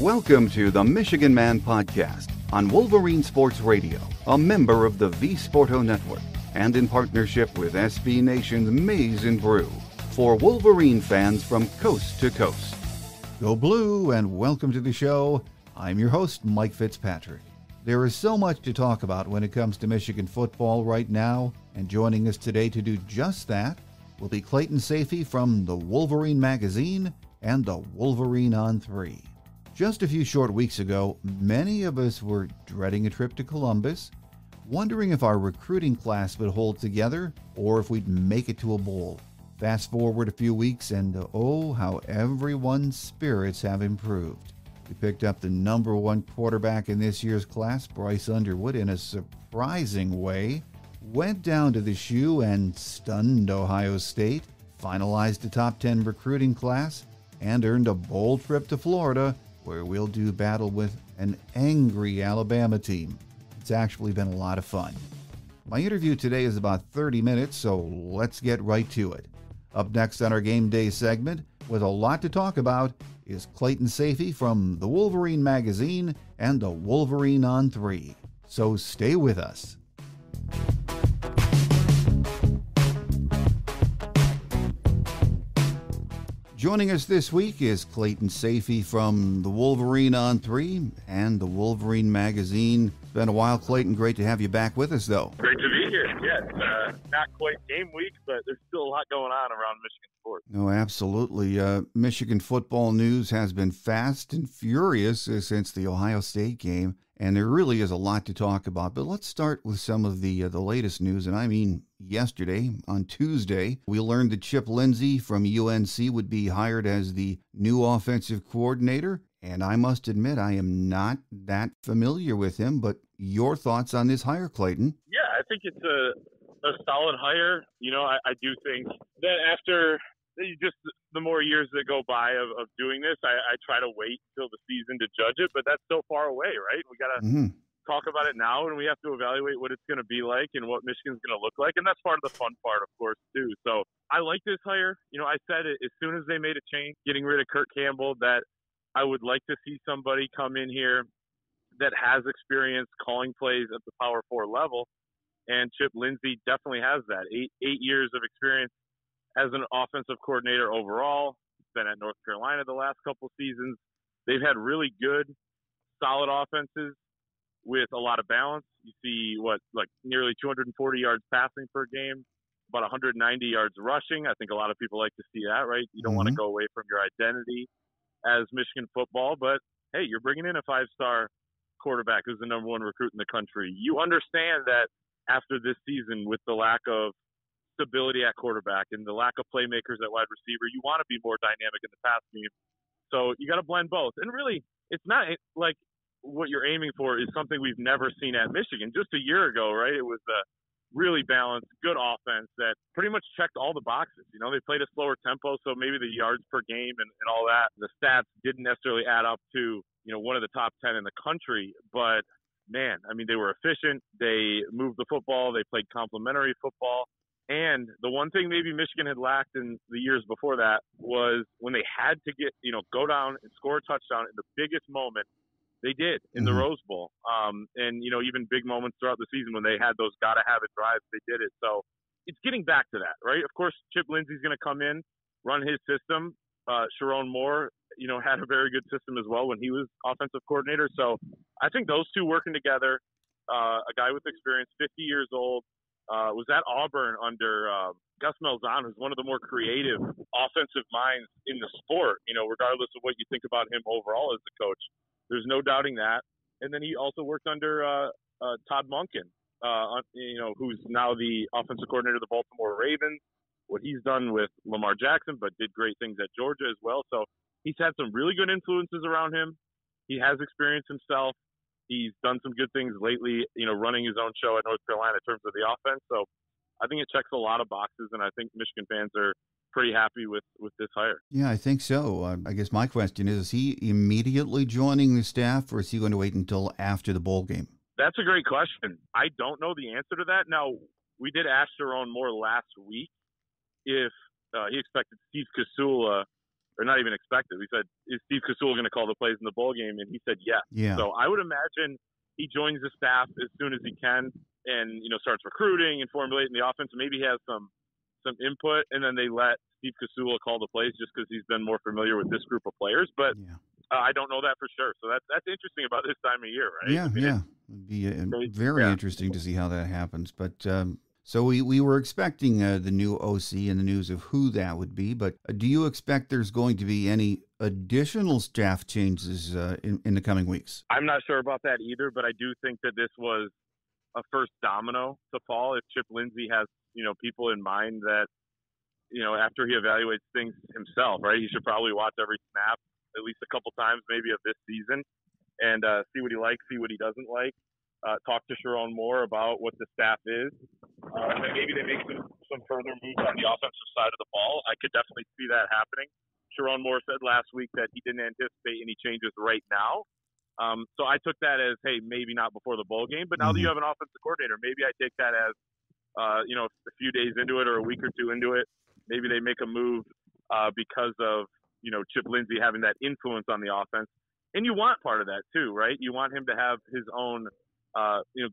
Welcome to the Michigan Man Podcast on Wolverine Sports Radio, a member of the V Sporto Network, and in partnership with SB Nation's Maize and Brew, for Wolverine fans from coast to coast. Go Blue, and welcome to the show. I'm your host, Mike Fitzpatrick. There is so much to talk about when it comes to Michigan football right now, and joining us today to do just that will be Clayton Sayfie from the Wolverine Magazine and the Wolverine on 3. Just a few short weeks ago, many of us were dreading a trip to Columbus, wondering if our recruiting class would hold together or if we'd make it to a bowl. Fast forward a few weeks and oh, how everyone's spirits have improved. We picked up the number one quarterback in this year's class, Bryce Underwood, in a surprising way, went down to the Shoe and stunned Ohio State, finalized a top 10 recruiting class, and earned a bowl trip to Florida, where we'll do battle with an angry Alabama team. It's actually been a lot of fun. My interview today is about 30 minutes, so let's get right to it. Up next on our Game Day segment, with a lot to talk about, is Clayton Sayfie from the Wolverine Magazine and the Wolverine on 3. So stay with us. Joining us this week is Clayton Sayfie from the Wolverine on 3 and the Wolverine Magazine. It's been a while, Clayton. Great to have you back with us, though. Great to be here. Yeah, it's not quite game week, but there's still a lot going on around Michigan sports. No, absolutely. Michigan football news has been fast and furious since the Ohio State game, and there really is a lot to talk about. But let's start with some of the latest news, and I mean yesterday, on Tuesday, we learned that Chip Lindsey from UNC would be hired as the new offensive coordinator. And I must admit, I am not that familiar with him, but your thoughts on this hire, Clayton? Yeah, I think it's a solid hire. You know, I do think that after just the more years that go by of doing this, I try to wait until the season to judge it, but that's so far away, right? We got to talk about it now, and we have to evaluate what it's going to be like and what Michigan's going to look like, and that's part of the fun part, of course, too. So I like this hire. You know, I said it as soon as they made a change, getting rid of Kurt Campbell, that I would like to see somebody come in here that has experience calling plays at the Power 4 level, and Chip Lindsey definitely has that. Eight years of experience as an offensive coordinator overall. Been at North Carolina the last couple seasons. They've had really good, solid offenses with a lot of balance. You see nearly 240 yards passing per game, about 190 yards rushing. I think a lot of people like to see that, right? You don't want to go away from your identity as Michigan football, but hey, you're bringing in a 5-star quarterback who's the number one recruit in the country. You understand that after this season, with the lack of stability at quarterback and the lack of playmakers at wide receiver, you want to be more dynamic in the pass game. So you got to blend both. And really, it's not like what you're aiming for is something we've never seen at Michigan. Just a year ago, right? It was a really balanced, good offense that pretty much checked all the boxes. You know, they played a slower tempo, so maybe the yards per game and all that, the stats didn't necessarily add up to, you know, one of the top 10 in the country. But, man, I mean, they were efficient. They moved the football. They played complementary football. And the one thing maybe Michigan had lacked in the years before that was when they had to go down and score a touchdown in the biggest moment. They did in the Rose Bowl. And, you know, even big moments throughout the season when they had those gotta-have-it drives, they did it. So it's getting back to that, right? Of course, Chip Lindsey's going to come in, run his system. Sharon Moore, you know, had a very good system as well when he was offensive coordinator. So I think those two working together, a guy with experience, 50 years old, was at Auburn under Gus Malzahn, who's one of the more creative offensive minds in the sport, you know, regardless of what you think about him overall as a coach. There's no doubting that. And then he also worked under Todd Monken, you know, who's now the offensive coordinator of the Baltimore Ravens. What he's done with Lamar Jackson, but did great things at Georgia as well. So he's had some really good influences around him. He has experience himself. He's done some good things lately, you know, running his own show at North Carolina in terms of the offense. So I think it checks a lot of boxes, and I think Michigan fans are pretty happy with this hire. Yeah, I think so. I guess my question is he immediately joining the staff, or is he going to wait until after the bowl game? That's a great question. I don't know the answer to that. Now, we did ask Sharon Moore last week if he expected Steve Kasula, or not even expected. We said, is Steve Kosula going to call the plays in the bowl game? And he said yes. Yeah. So I would imagine he joins the staff as soon as he can and, starts recruiting and formulating the offense. Maybe he has some input, and then they let Steve Kosula call the plays just because he's been more familiar with this group of players. But I don't know that for sure. So that's interesting about this time of year, right? Yeah, It'd be very interesting to see how that happens. But so we were expecting the new OC and the news of who that would be. But do you expect there's going to be any additional staff changes in the coming weeks? I'm not sure about that either, but I do think that this was a first domino to fall. If Chip Lindsey has, people in mind that, after he evaluates things himself, right, he should probably watch every snap at least a couple times maybe of this season and see what he likes, see what he doesn't like. Talk to Sharon Moore about what the staff is. And maybe they make some further moves on the offensive side of the ball. I could definitely see that happening. Sharon Moore said last week that he didn't anticipate any changes right now. So I took that as, hey, maybe not before the bowl game. But now that you have an offensive coordinator, maybe I take that as, a few days into it or a week or two into it, maybe they make a move because of, Chip Lindsey having that influence on the offense. And you want part of that too, right? You want him to have his own,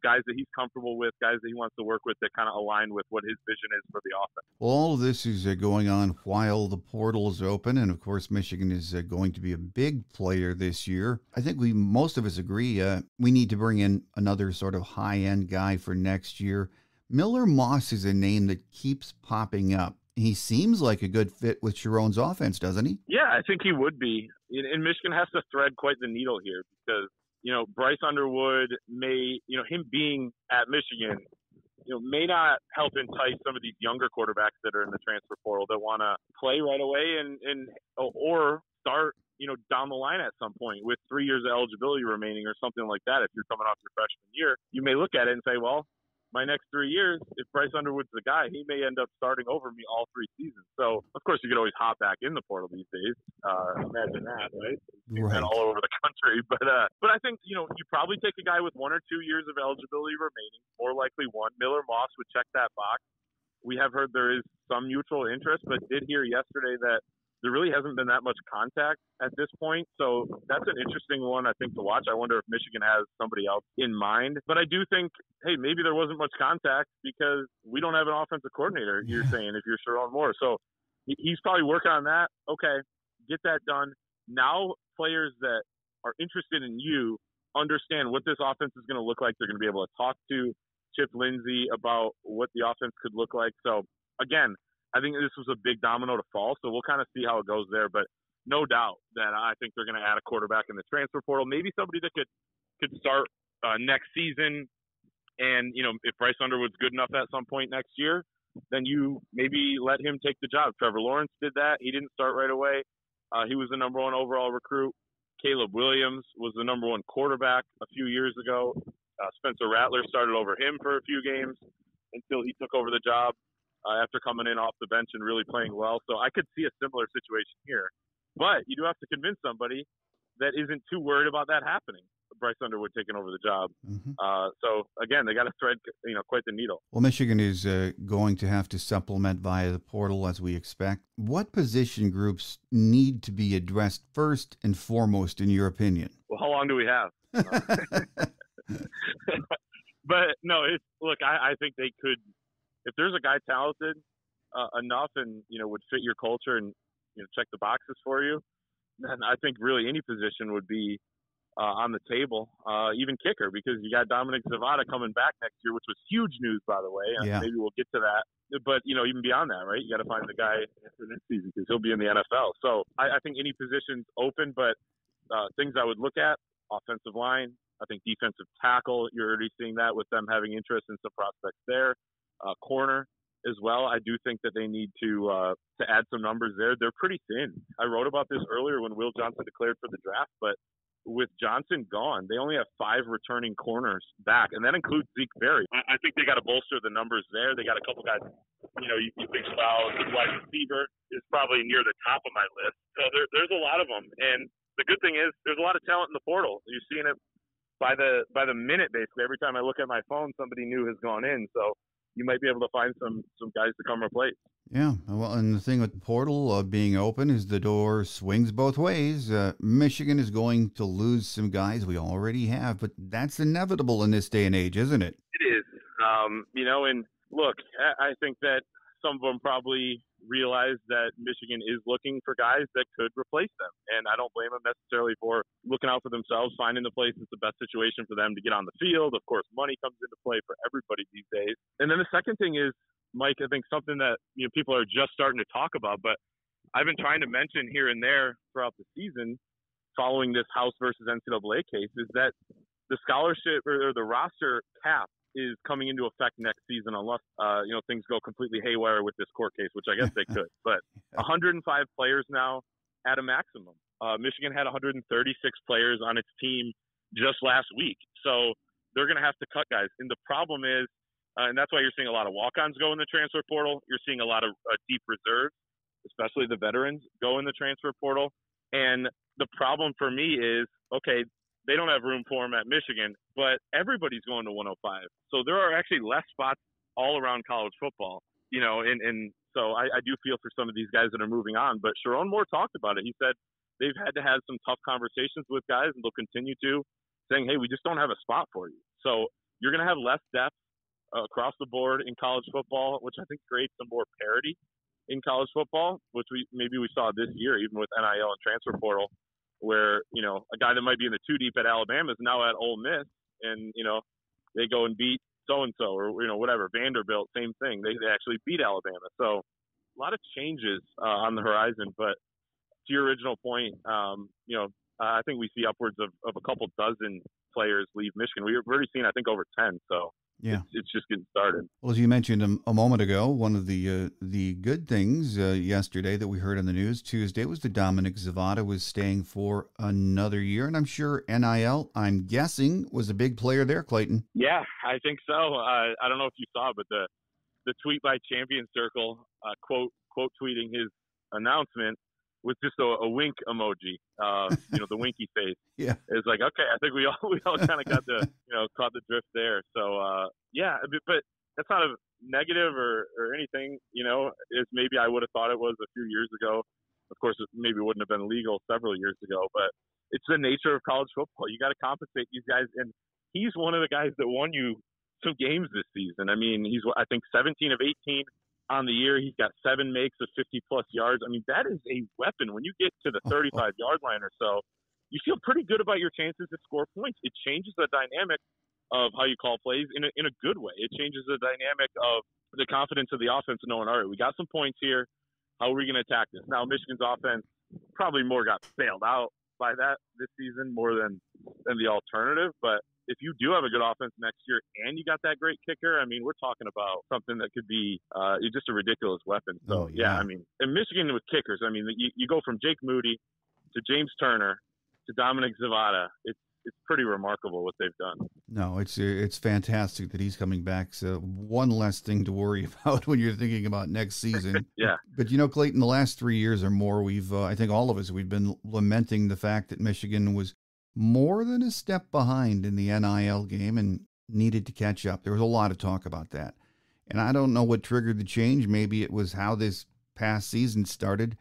guys that he's comfortable with, guys that he wants to work with that kind of align with what his vision is for the offense. Well, all of this is going on while the portal is open. And of course, Michigan is going to be a big player this year. I think most of us agree we need to bring in another sort of high-end guy for next year. Miller Moss is a name that keeps popping up. He seems like a good fit with Sharon's offense, doesn't he? Yeah, I think he would be. And Michigan has to thread quite the needle here because, Bryce Underwood may, him being at Michigan, may not help entice some of these younger quarterbacks that are in the transfer portal that want to play right away or start, down the line at some point with 3 years of eligibility remaining or something like that. If you're coming off your freshman year, you may look at it and say, well, my next 3 years, if Bryce Underwood's the guy, he may end up starting over me all 3 seasons. So, of course, you could always hop back in the portal these days. Imagine that, right? Right. All over the country. But I think, you probably take a guy with 1 or 2 years of eligibility remaining, more likely one. Miller Moss would check that box. We have heard there is some mutual interest, but did hear yesterday that there really hasn't been that much contact at this point. So that's an interesting one, I think, to watch. I wonder if Michigan has somebody else in mind. But I do think, hey, maybe there wasn't much contact because we don't have an offensive coordinator, you're saying, if you're Sharon Moore. So he's probably working on that. Okay, get that done. Now players that are interested in you understand what this offense is going to look like. They're going to be able to talk to Chip Lindsey about what the offense could look like. So, again, I think this was a big domino to fall, so we'll kind of see how it goes there. But no doubt that I think they're going to add a quarterback in the transfer portal, maybe somebody that could start next season. And, if Bryce Underwood's good enough at some point next year, then you maybe let him take the job. Trevor Lawrence did that. He didn't start right away. He was the number 1 overall recruit. Caleb Williams was the number 1 quarterback a few years ago. Spencer Rattler started over him for a few games until he took over the job. After coming in off the bench and really playing well. So I could see a similar situation here. But you do have to convince somebody that isn't too worried about that happening, Bryce Underwood taking over the job. Mm-hmm. So, again, they got to thread, quite the needle. Well, Michigan is going to have to supplement via the portal, as we expect. What position groups need to be addressed first and foremost, in your opinion? Well, how long do we have? But, no, I think they could – if there's a guy talented enough and, would fit your culture and, check the boxes for you, then I think really any position would be on the table, even kicker, because you got Dominic Zavada coming back next year, which was huge news, by the way. Yeah. Maybe we'll get to that. But, even beyond that, right, you got to find the guy for next season because he'll be in the NFL. So I think any position's open, but things I would look at, offensive line, I think defensive tackle, you're already seeing that with them having interest in some prospects there. Corner as well. I do think that they need to add some numbers there. They're pretty thin. I wrote about this earlier when Will Johnson declared for the draft, but with Johnson gone, they only have 5 returning corners back, and that includes Zeke Berry. I think they got to bolster the numbers there. They got a couple guys, you think about the wide receiver is probably near the top of my list. So there's a lot of them, and the good thing is there's a lot of talent in the portal. You're seeing it by the minute, basically. Every time I look at my phone, somebody new has gone in. So you might be able to find some guys to come replace. Yeah, well, and the thing with the portal being open is the door swings both ways. Michigan is going to lose some guys we already have, but that's inevitable in this day and age, isn't it? It is. And look, I think that some of them probably realize that Michigan is looking for guys that could replace them. And I don't blame them necessarily for looking out for themselves, finding the place that's the best situation for them to get on the field. Of course, money comes into play for everybody these days. And then the second thing is, Mike, I think something that people are just starting to talk about, but I've been trying to mention here and there throughout the season following this House versus NCAA case is that the scholarship or the roster cap is coming into effect next season unless things go completely haywire with this court case, which I guess they could. But 105 players now at a maximum. Michigan had 136 players on its team just last week, so they're going to have to cut guys. And the problem is, and that's why you're seeing a lot of walk-ons go in the transfer portal. You're seeing a lot of deep reserves, especially the veterans, go in the transfer portal. And the problem for me is, okay, they don't have room for them at Michigan, but everybody's going to 105. So there are actually less spots all around college football, and so I do feel for some of these guys that are moving on. But Sharon Moore talked about it. He said they've had to have some tough conversations with guys, and they'll continue to, saying, hey, we just don't have a spot for you. So you're going to have less depth across the board in college football, which I think creates some more parity in college football, which we saw this year, even with NIL and transfer portal, where, a guy that might be in the two deep at Alabama is now at Ole Miss, and, they go and beat so-and-so or, whatever, Vanderbilt, same thing. They actually beat Alabama. So a lot of changes on the horizon. But to your original point, I think we see upwards of a couple dozen players leave Michigan. We've already seen, I think, over 10. So yeah, it's just getting started. Well, as you mentioned a moment ago, one of the good things yesterday that we heard on the news Tuesday was that Dominic Zavada was staying for another year, and I'm sure NIL, I'm guessing, was a big player there, Clayton. Yeah, I think so. I don't know if you saw, but the tweet by Champion Circle, quote tweeting his announcement with just a wink emoji, the winky face. Yeah, it's like, okay, I think we all kind of got caught the drift there. So but that's not a negative or anything, as maybe I would have thought it was a few years ago. Of course, it maybe wouldn't have been legal several years ago, but it's the nature of college football. You got to compensate these guys, and he's one of the guys that won you some games this season. I mean, he's, I think, 17 of 18 on the year. He's got 7 makes of 50-plus yards. I mean, that is a weapon. When you get to the 35-yard line or so, you feel pretty good about your chances to score points. It changes the dynamic of how you call plays in a good way. It changes the dynamic of the confidence of the offense, knowing, all right, we got some points here. How are we going to attack this? Now, Michigan's offense probably more got bailed out by that this season more than the alternative. But if you do have a good offense next year and you got that great kicker, I mean, we're talking about something that could be just a ridiculous weapon. So, yeah, I mean, in Michigan with kickers, I mean, you go from Jake Moody to James Turner to Dominic Zavada. It's pretty remarkable what they've done. No, it's fantastic that he's coming back. So one less thing to worry about when you're thinking about next season. Yeah. But Clayton, the last 3 years or more, we've I think all of us, we've been lamenting the fact that Michigan was more than a step behind in the NIL game and needed to catch up. There was a lot of talk about that. And I don't know what triggered the change. Maybe it was how this past season started.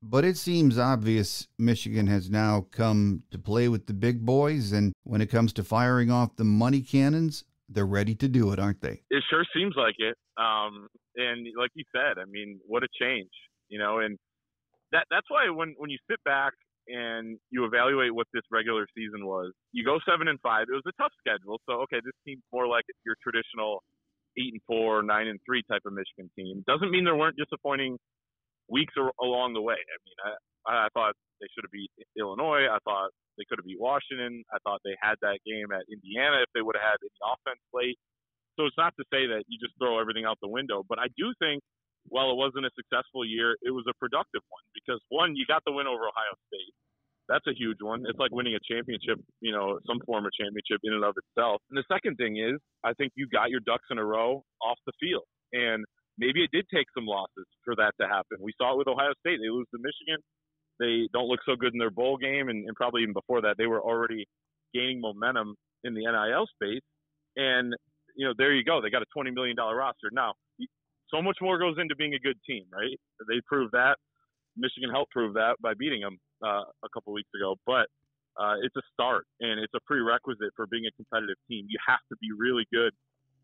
But it seems obvious Michigan has now come to play with the big boys, and when it comes to firing off the money cannons, they're ready to do it, aren't they? It sure seems like it. And like you said, I mean, what a change, and that's why when you sit back and you evaluate what this regular season was, you go 7-5. It was a tough schedule. So, okay, this team's more like your traditional 8-4, 9-3 type of Michigan team. Doesn't mean there weren't disappointing weeks along the way. I mean, I thought they should have beat Illinois. I thought they could have beat Washington. I thought they had that game at Indiana if they would have had any offense late. So it's not to say that you just throw everything out the window. But I do think while it wasn't a successful year, it was a productive one because, one, you got the win over Ohio State. That's a huge one. It's like winning a championship, some form of championship in and of itself. And the second thing is I think you got your ducks in a row off the field. And maybe it did take some losses for that to happen. We saw it with Ohio State. They lose to Michigan. They don't look so good in their bowl game. And probably even before that, they were already gaining momentum in the NIL space. And, there you go. They got a $20 million roster. Now, so much more goes into being a good team, right? They proved that. Michigan helped prove that by beating them a couple weeks ago. But it's a start, and it's a prerequisite for being a competitive team. You have to be really good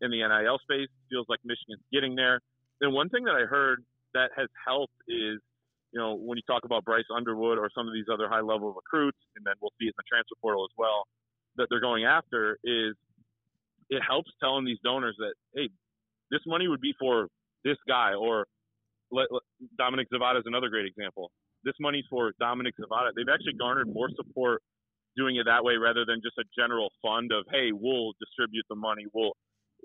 in the NIL space. Feels like Michigan's getting there. And one thing that I heard that has helped is, when you talk about Bryce Underwood or some of these other high-level recruits, and then we'll see it in the transfer portal as well, that they're going after, is it helps telling these donors that, hey, this money would be for this guy, or Dominic Zavada is another great example. This money's for Dominic Zavada. They've actually garnered more support doing it that way rather than just a general fund of, hey, we'll distribute the money. We'll,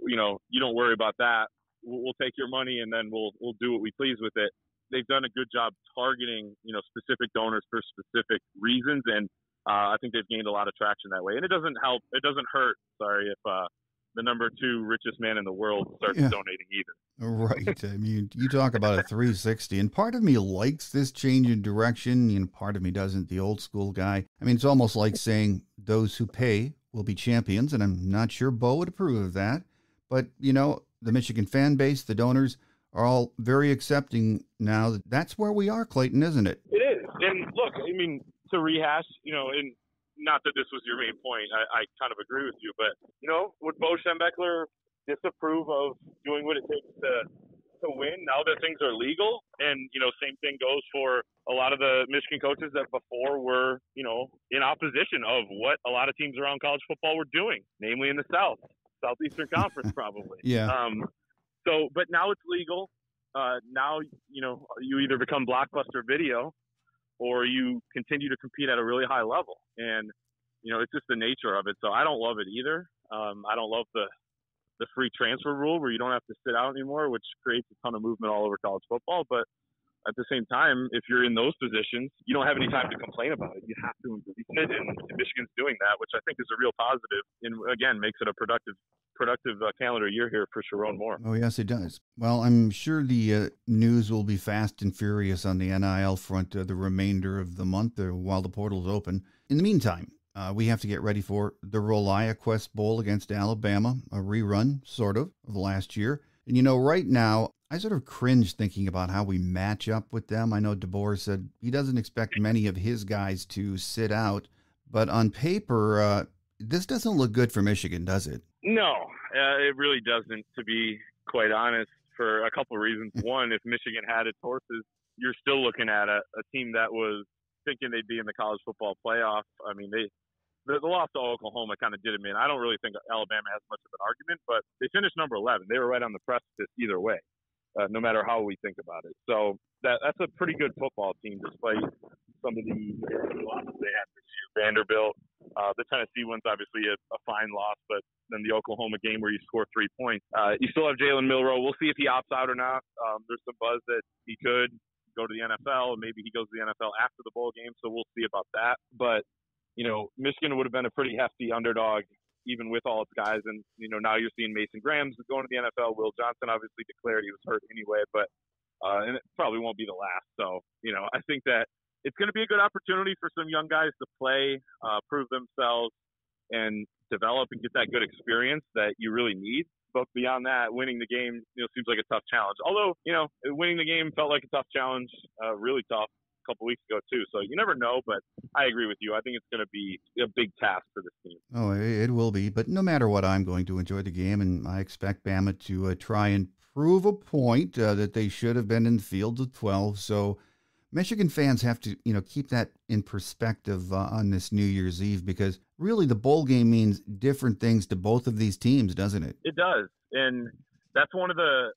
you don't worry about that. We'll take your money and then we'll do what we please with it. They've done a good job targeting, specific donors for specific reasons. And I think they've gained a lot of traction that way. And it doesn't hurt, if the number 2 richest man in the world starts donating either. Right. I mean, you talk about a 360, and part of me likes this change in direction, part of me doesn't, the old school guy. I mean, it's almost like saying those who pay will be champions, and I'm not sure Bo would approve of that. But, the Michigan fan base, the donors, are all very accepting now. That's where we are, Clayton, isn't it? It is. And look, I mean, to rehash, and not that this was your main point, I kind of agree with you, but, would Bo Schembechler disapprove of doing what it takes to win now that things are legal? And, same thing goes for a lot of the Michigan coaches that before were, in opposition of what a lot of teams around college football were doing, namely in the Southeastern Conference probably. Yeah. But now it's legal. Now, you either become Blockbuster Video or you continue to compete at a really high level. And, it's just the nature of it. So I don't love it either. I don't love the free transfer rule where you don't have to sit out anymore, which creates a ton of movement all over college football. But at the same time, if you're in those positions, you don't have any time to complain about it. You have to embrace it, and Michigan's doing that, which I think is a real positive, and again makes it a productive calendar year here for Sharon Moore. Oh yes, it does. Well, I'm sure the news will be fast and furious on the NIL front the remainder of the month while the portal's open. In the meantime, we have to get ready for the ReliaQuest Bowl against Alabama, a rerun, sort of last year. And right now, I sort of cringe thinking about how we match up with them. I know DeBoer said he doesn't expect many of his guys to sit out, but on paper, this doesn't look good for Michigan, does it? No, it really doesn't, to be quite honest, for a couple of reasons. One, if Michigan had its horses, you're still looking at a team that was thinking they'd be in the college football playoff. I mean, the loss to Oklahoma kind of did it in. I don't really think Alabama has much of an argument, but they finished number 11. They were right on the precipice either way. No matter how we think about it. So that's a pretty good football team, despite some of the losses they had this year. Vanderbilt, the Tennessee one's obviously a fine loss, but then the Oklahoma game where you score 3 points. You still have Jalen Milroe. We'll see if he opts out or not. There's some buzz that he could go to the NFL. Maybe he goes to the NFL after the bowl game, so we'll see about that. But, Michigan would have been a pretty hefty underdog even with all its guys. And, now you're seeing Mason Graham's going to the NFL. Will Johnson obviously declared he was hurt anyway, but and it probably won't be the last. So, I think that it's going to be a good opportunity for some young guys to play, prove themselves, and develop and get that good experience that you really need. But beyond that, winning the game, seems like a tough challenge. Although, winning the game felt like a tough challenge, really tough a couple weeks ago too. So you never know, but I agree with you. I think it's going to be a big task for this team. Oh, it will be. But no matter what, I'm going to enjoy the game, and I expect Bama to try and prove a point that they should have been in the field of 12. So Michigan fans have to, keep that in perspective on this New Year's Eve, because really the bowl game means different things to both of these teams, doesn't it? It does. And that's one of the,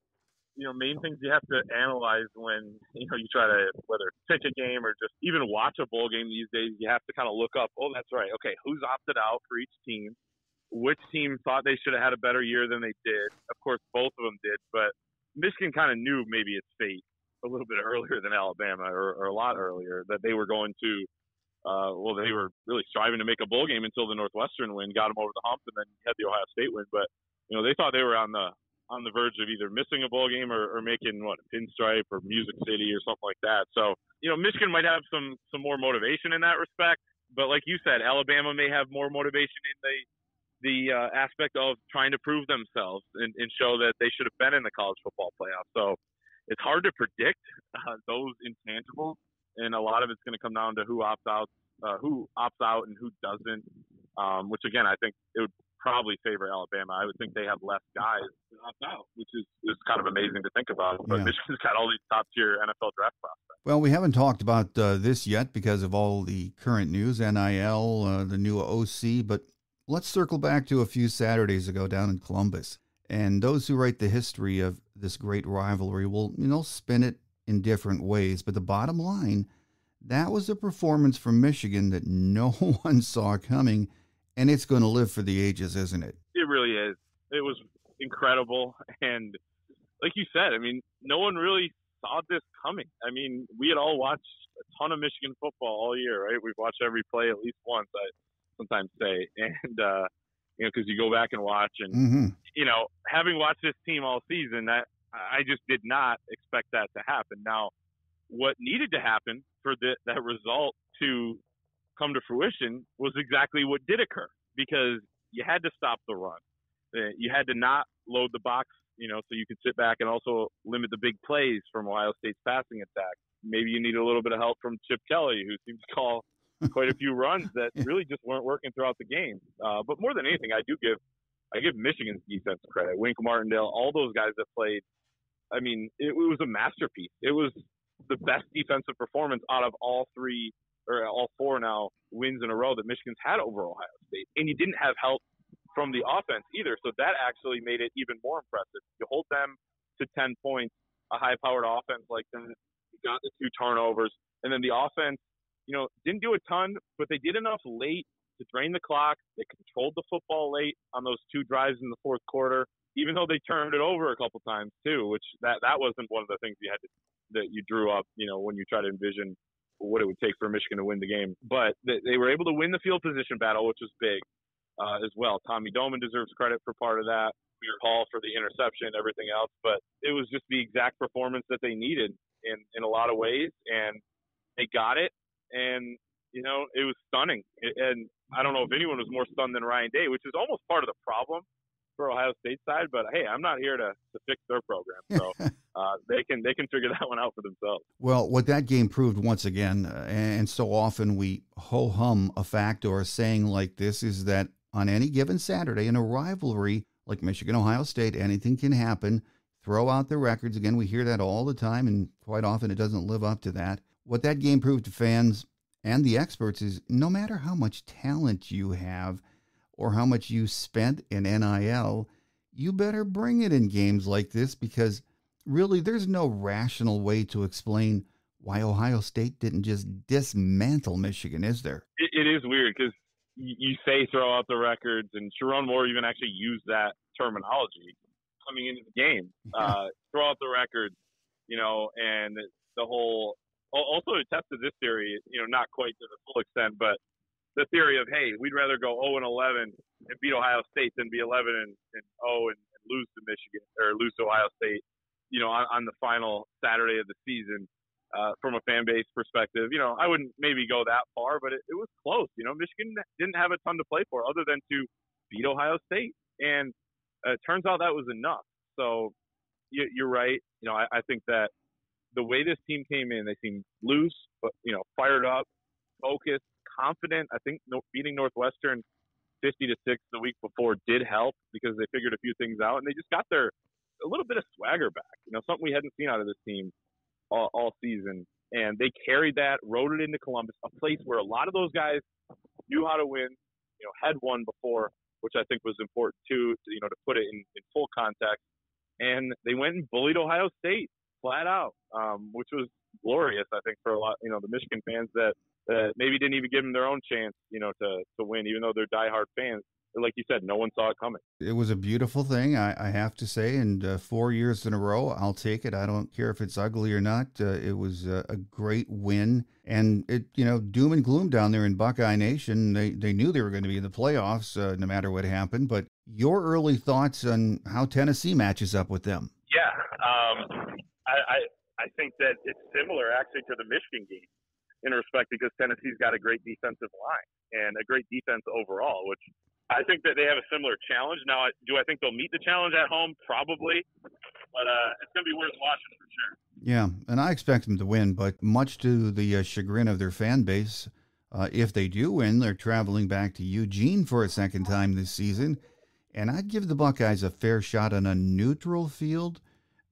main things you have to analyze when, you try to, whether pick a game or just even watch a bowl game these days, you have to kind of look up, oh, that's right. Okay, who's opted out for each team? Which team thought they should have had a better year than they did? Of course, both of them did, but Michigan kind of knew maybe its fate a little bit earlier than Alabama, or a lot earlier, that they were going to, they were really striving to make a bowl game until the Northwestern win got them over the hump, and then had the Ohio State win. But, they thought they were on the verge of either missing a bowl game or making a Pinstripe or Music City or something like that. So, Michigan might have some more motivation in that respect. But like you said, Alabama may have more motivation in the aspect of trying to prove themselves and show that they should have been in the college football playoff. So it's hard to predict those intangibles, and a lot of it's going to come down to who opts out and who doesn't. Which again, I think it would probably favor Alabama. I would think they have less guys to opt out, which is kind of amazing to think about. But Michigan's got all these top tier NFL draft prospects. Well, we haven't talked about this yet because of all the current news, NIL, the new OC, but let's circle back to a few Saturdays ago down in Columbus. And those who write the history of this great rivalry will, spin it in different ways. But the bottom line, that was a performance from Michigan that no one saw coming, and it's going to live for the ages, isn't it? It really is. It was incredible. And like you said, I mean, no one really saw this coming. I mean, we had all watched a ton of Michigan football all year, right? We've watched every play at least once, I sometimes say. And, because you go back and watch and, having watched this team all season, that I just did not expect that to happen. Now, what needed to happen for that result to come to fruition was exactly what did occur, because you had to stop the run. You had to not load the box, so you could sit back and also limit the big plays from Ohio State's passing attack. Maybe you need a little bit of help from Chip Kelly, who seems to call quite a few runs that really just weren't working throughout the game. But more than anything, I give Michigan's defense credit. Wink Martindale, all those guys that played. I mean, it was a masterpiece. It was the best defensive performance out of all four now wins in a row that Michigan's had over Ohio State. And you didn't have help from the offense either. So that actually made it even more impressive. You hold them to 10 points, a high-powered offense like that. You got the 2 turnovers. And then the offense, didn't do a ton, but they did enough late to drain the clock. They controlled the football late on those 2 drives in the fourth quarter, even though they turned it over a couple times too, which that wasn't one of the things that you drew up, when you try to envision what it would take for Michigan to win the game. But they were able to win the field position battle, which was big as well. Tommy Doman deserves credit for part of that. Weir Hall for the interception, everything else. But it was just the exact performance that they needed in a lot of ways, and they got it. And, it was stunning. And I don't know if anyone was more stunned than Ryan Day, which is almost part of the problem for Ohio State side. But, hey, I'm not here to fix their program. So they can figure that one out for themselves. Well, what that game proved once again, and so often we ho-hum a fact or a saying like this, is that on any given Saturday in a rivalry like Michigan-Ohio State, anything can happen. Throw out the records. Again, we hear that all the time, and quite often it doesn't live up to that. What that game proved to fans and the experts is no matter how much talent you have or how much you spent in NIL, you better bring it in games like this, because really there's no rational way to explain why Ohio State didn't just dismantle Michigan, is there? It is weird because you say throw out the records, and Sharon Moore even actually used that terminology coming into the game. Throw out the records, and the whole – also to test this theory, not quite to the full extent, but the theory of, hey, we'd rather go 0-11 and beat Ohio State than be 11-0 and lose to Michigan or lose to Ohio State, on the final Saturday of the season. From a fan base perspective, I wouldn't maybe go that far, but it was close. Michigan didn't have a ton to play for other than to beat Ohio State. And it turns out that was enough. So you're right. I think that the way this team came in, they seemed loose, but, fired up, focused, confident. I think beating Northwestern 50-6 the week before did help because they figured a few things out, and they just got a little bit of swagger back, something we hadn't seen out of this team all season. And they carried that, rode it into Columbus, a place where a lot of those guys knew how to win, had won before, which I think was important too, to put it in full context. And they went and bullied Ohio State flat out, which was glorious, I think, for a lot, the Michigan fans that maybe didn't even give them their own chance, to win, even though they're diehard fans. Like you said, no one saw it coming. It was a beautiful thing, I have to say, and 4 years in a row, I'll take it. I don't care if it's ugly or not. It was a great win, and it, doom and gloom down there in Buckeye Nation. They knew they were going to be in the playoffs no matter what happened, but your early thoughts on how Tennessee matches up with them? Yeah, I think that it's similar actually to the Michigan game. in respect because Tennessee's got a great defensive line and a great defense overall, which I think that they have a similar challenge. Now, do I think they'll meet the challenge at home? Probably, but it's going to be worth watching for sure. Yeah, and I expect them to win, but much to the chagrin of their fan base, if they do win, they're traveling back to Eugene for a second time this season, and I'd give the Buckeyes a fair shot on a neutral field,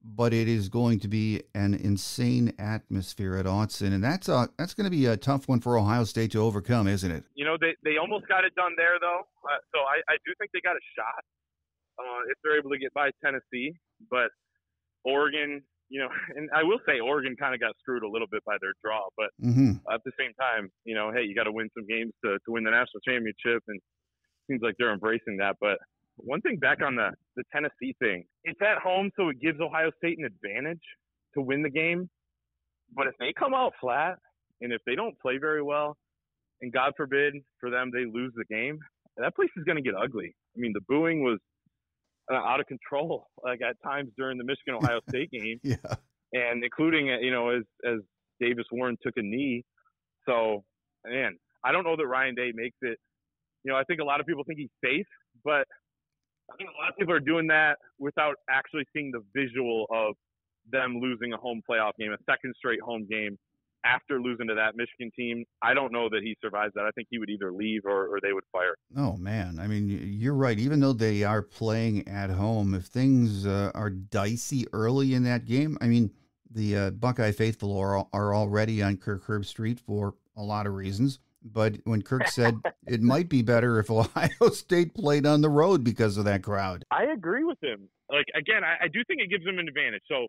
but it is going to be an insane atmosphere at Autzen, and that's going to be a tough one for Ohio State to overcome, isn't it? You know, they almost got it done there, though, so I do think they got a shot if they're able to get by Tennessee, but Oregon, you know, and I will say Oregon kind of got screwed a little bit by their draw, but at the same time, you know, hey, you got to win some games to win the national championship, and it seems like they're embracing that. But one thing back on the Tennessee thing, it's at home, so it gives Ohio State an advantage to win the game. But if they come out flat and if they don't play very well, and God forbid for them they lose the game, that place is going to get ugly. I mean, the booing was out of control, like at times during the Michigan-Ohio State game, yeah, and including, you know, as Davis Warren took a knee. So, man, I don't know that Ryan Day makes it. You know, I think a lot of people think he's safe, but I think a lot of people are doing that without actually seeing the visual of them losing a home playoff game, a second straight home game after losing to that Michigan team. I don't know that he survives that. I think he would either leave or they would fire. Oh, man. I mean, you're right. Even though they are playing at home, if things are dicey early in that game, I mean, the Buckeye faithful are already on Kirk Herbstreit for a lot of reasons. But when Kirk said it might be better if Ohio State played on the road because of that crowd. I agree with him. Like, again, I do think it gives them an advantage. So,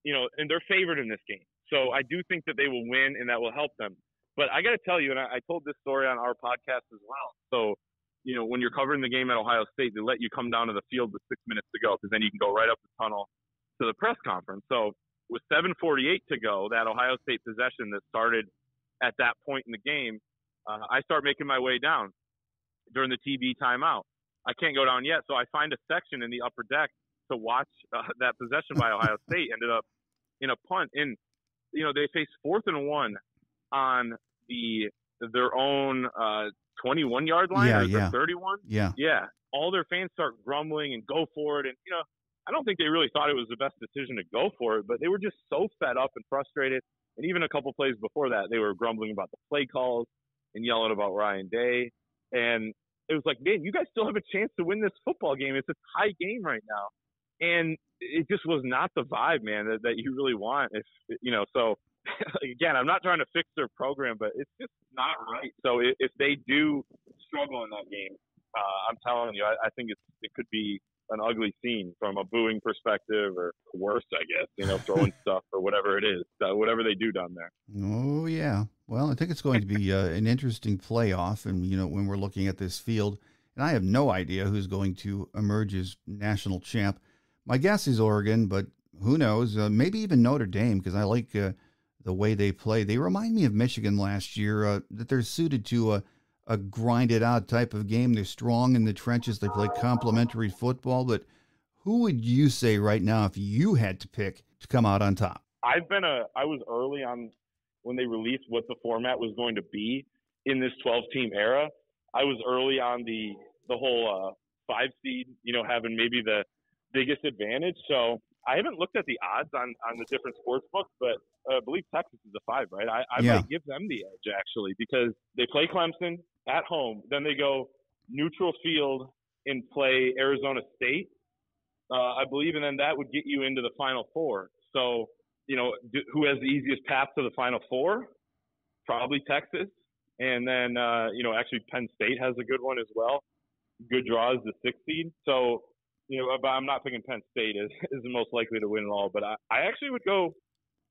you know, and they're favored in this game. So I do think that they will win and that will help them. But I got to tell you, and I told this story on our podcast as well. So, you know, when you're covering the game at Ohio State, they let you come down to the field with 6 minutes to go because then you can go right up the tunnel to the press conference. So with 7:48 to go, that Ohio State possession that started at that point in the game, I start making my way down during the TV timeout. I can't go down yet, so I find a section in the upper deck to watch that possession by Ohio State. Ended up in a punt. And, you know, they faced 4th and 1 on their own 21-yard line or 31. Yeah. Yeah. All their fans start grumbling and go for it. And, you know, I don't think they really thought it was the best decision to go for it, but they were just so fed up and frustrated. And even a couple plays before that, they were grumbling about the play calls and yelling about Ryan Day. And it was like, man, you guys still have a chance to win this football game. It's a tie game right now. And it just was not the vibe, man, that you really want. If, you know, so again, I'm not trying to fix their program, but it's just not right. So if they do struggle in that game, I'm telling you, I think it could be an ugly scene from a booing perspective, or worse, I guess, you know, throwing stuff or whatever it is, whatever they do down there. Oh, yeah. Well, I think it's going to be an interesting playoff. And, you know, when we're looking at this field, and I have no idea who's going to emerge as national champ. My guess is Oregon, but who knows? Maybe even Notre Dame, because I like the way they play. They remind me of Michigan last year, that they're suited to a grinded-out type of game. They're strong in the trenches. They play complementary football. But who would you say right now, if you had to pick, to come out on top? I was early on when they released what the format was going to be in this 12-team era. I was early on the whole 5 seed, you know, having maybe the biggest advantage. So I haven't looked at the odds on the different sports books, but I believe Texas is a 5, right? I might give them the edge, actually, because they play Clemson at home. Then they go neutral field and play Arizona State, I believe, and then that would get you into the Final Four. So, you know, who has the easiest path to the Final Four? Probably Texas. And then, you know, actually Penn State has a good one as well. Good draw is the 6th seed. So, you know, but I'm not picking Penn State as the most likely to win it all. But I actually would go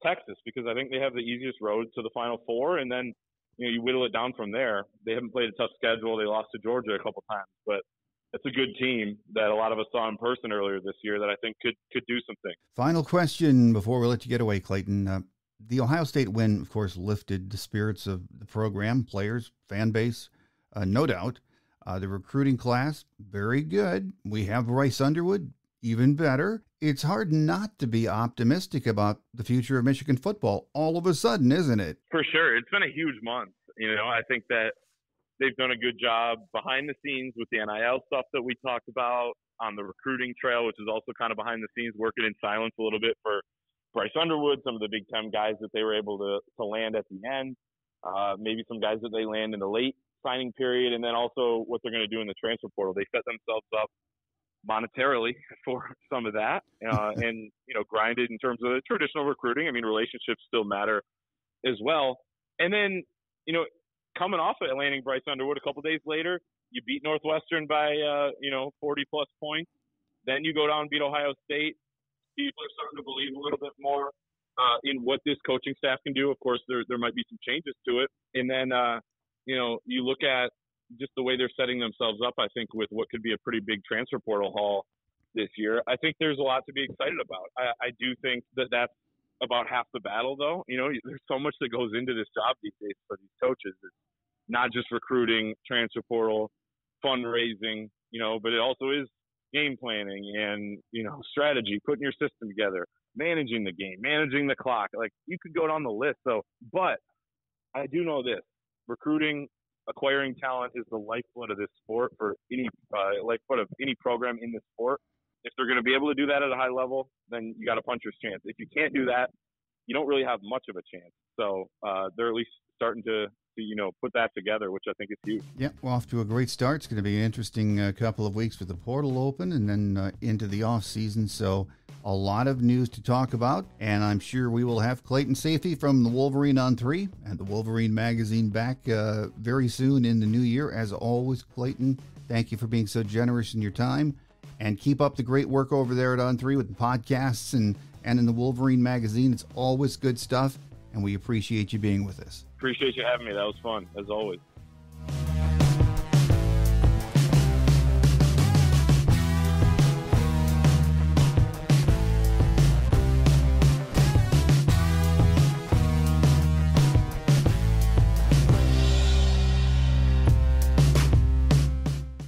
Texas, because I think they have the easiest road to the Final Four. And then, you know, you whittle it down from there. They haven't played a tough schedule. They lost to Georgia a couple times. But it's a good team that a lot of us saw in person earlier this year that I think could do something. Final question before we let you get away, Clayton. The Ohio State win, of course, lifted the spirits of the program, players, fan base, no doubt. The recruiting class, very good. We have Bryce Underwood, even better. it's hard not to be optimistic about the future of Michigan football all of a sudden, isn't it? For sure. It's been a huge month. I think that they've done a good job behind the scenes with the NIL stuff that we talked about, on the recruiting trail, which is also kind of behind the scenes, working in silence a little bit for Bryce Underwood, some of the Big Ten guys that they were able to land at the end, maybe some guys that they land in the late signing period, and then also what they're going to do in the transfer portal. They set themselves up monetarily for some of that, and grinded in terms of the traditional recruiting. I mean, relationships still matter as well. And then, coming off of landing Bryce Underwood a couple days later, you beat Northwestern by 40 plus points. Then you go down and beat Ohio State. People are starting to believe a little bit more in what this coaching staff can do. Of course, there might be some changes to it. And then you look at just the way they're setting themselves up, I think, with what could be a pretty big transfer portal haul this year. I think there's a lot to be excited about. I do think that that's about half the battle, though. There's so much that goes into this job these days for these coaches. It's not just recruiting, transfer portal, fundraising, but it also is game planning and, strategy, putting your system together, managing the game, managing the clock. Like, you could go down the list. But I do know this: recruiting, acquiring talent is the lifeblood of this sport, for any lifeblood of any program in this sport. If they're going to be able to do that at a high level, then you got a puncher's chance. If you can't do that, you don't really have much of a chance. So they're at least starting to put that together, which I think is huge. Yeah, well, off to a great start. It's going to be an interesting couple of weeks with the portal open and then into the off season. So a lot of news to talk about, and I'm sure we will have Clayton Sayfie from the Wolverine on 3 and the Wolverine magazine back very soon in the new year. As always, Clayton, thank you for being so generous in your time, and keep up the great work over there at On 3 with the podcasts and in the Wolverine magazine. It's always good stuff, and we appreciate you being with us. Appreciate you having me. That was fun, as always.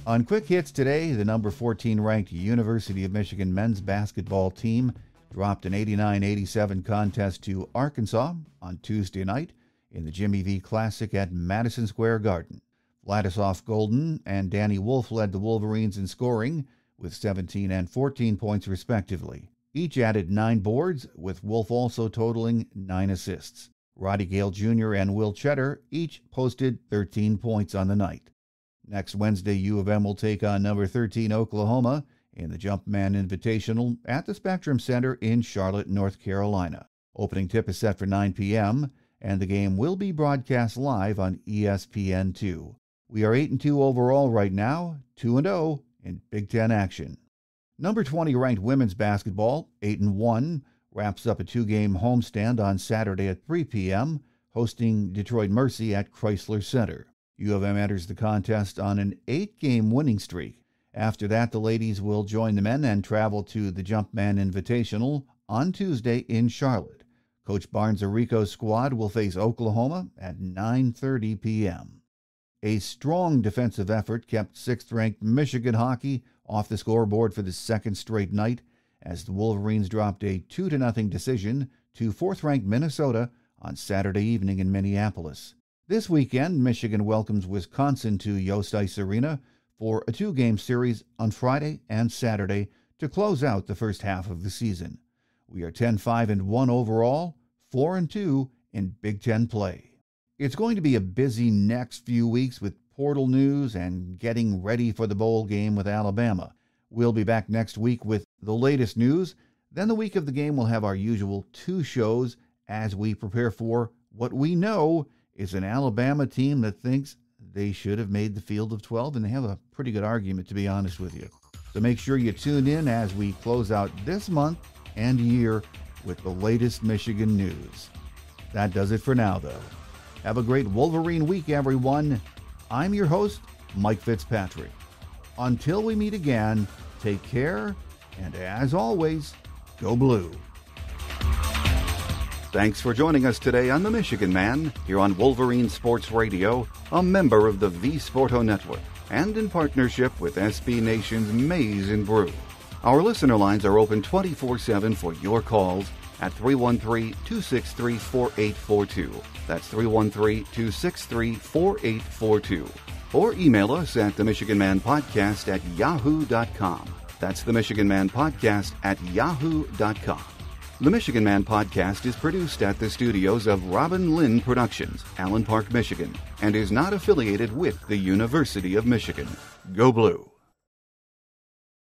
On Quick Hits today, the number 14 ranked University of Michigan men's basketball team dropped an 89-87 contest to Arkansas on Tuesday night in the Jimmy V Classic at Madison Square Garden. Vladislav Golden and Danny Wolf led the Wolverines in scoring with 17 and 14 points respectively. Each added 9 boards, with Wolf also totaling 9 assists. Roddy Gale Jr. and Will Cheddar each posted 13 points on the night. Next Wednesday, U of M will take on number 13 Oklahoma in the Jumpman Invitational at the Spectrum Center in Charlotte, North Carolina. Opening tip is set for 9 p.m., and the game will be broadcast live on ESPN2. We are 8-2 overall right now, 2-0 in Big Ten action. Number 20 ranked women's basketball, 8-1, wraps up a 2-game homestand on Saturday at 3 p.m., hosting Detroit Mercy at Chrysler Center. U of M enters the contest on an 8-game winning streak. After that, the ladies will join the men and travel to the Jumpman Invitational on Tuesday in Charlotte. Coach Barnes-Arico's squad will face Oklahoma at 9:30 p.m. A strong defensive effort kept 6th-ranked Michigan hockey off the scoreboard for the second straight night as the Wolverines dropped a 2-0 decision to 4th-ranked Minnesota on Saturday evening in Minneapolis. This weekend, Michigan welcomes Wisconsin to Yost Ice Arena for a 2-game series on Friday and Saturday to close out the first half of the season. We are 10-5-1 overall, 4-2 in Big Ten play. It's going to be a busy next few weeks with portal news and getting ready for the bowl game with Alabama. We'll be back next week with the latest news. Then the week of the game, we'll have our usual 2 shows as we prepare for what we know is an Alabama team that thinks they should have made the field of 12, and they have a pretty good argument, to be honest with you. So make sure you tune in as we close out this month and year with the latest Michigan news. That does it for now, though. Have a great Wolverine week, everyone. I'm your host, Mike Fitzpatrick. Until we meet again, take care, and as always, go blue. Thanks for joining us today on The Michigan Man, here on Wolverine Sports Radio, a member of the V Sporto Network, and in partnership with SB Nation's Maize and Brew. Our listener lines are open 24/7 for your calls at 313-263-4842. That's 313-263-4842. Or email us at themichiganmanpodcast@yahoo.com. That's themichiganmanpodcast@yahoo.com. The Michigan Man Podcast is produced at the studios of Robin Lynn Productions, Allen Park, Michigan, and is not affiliated with the University of Michigan. Go Blue!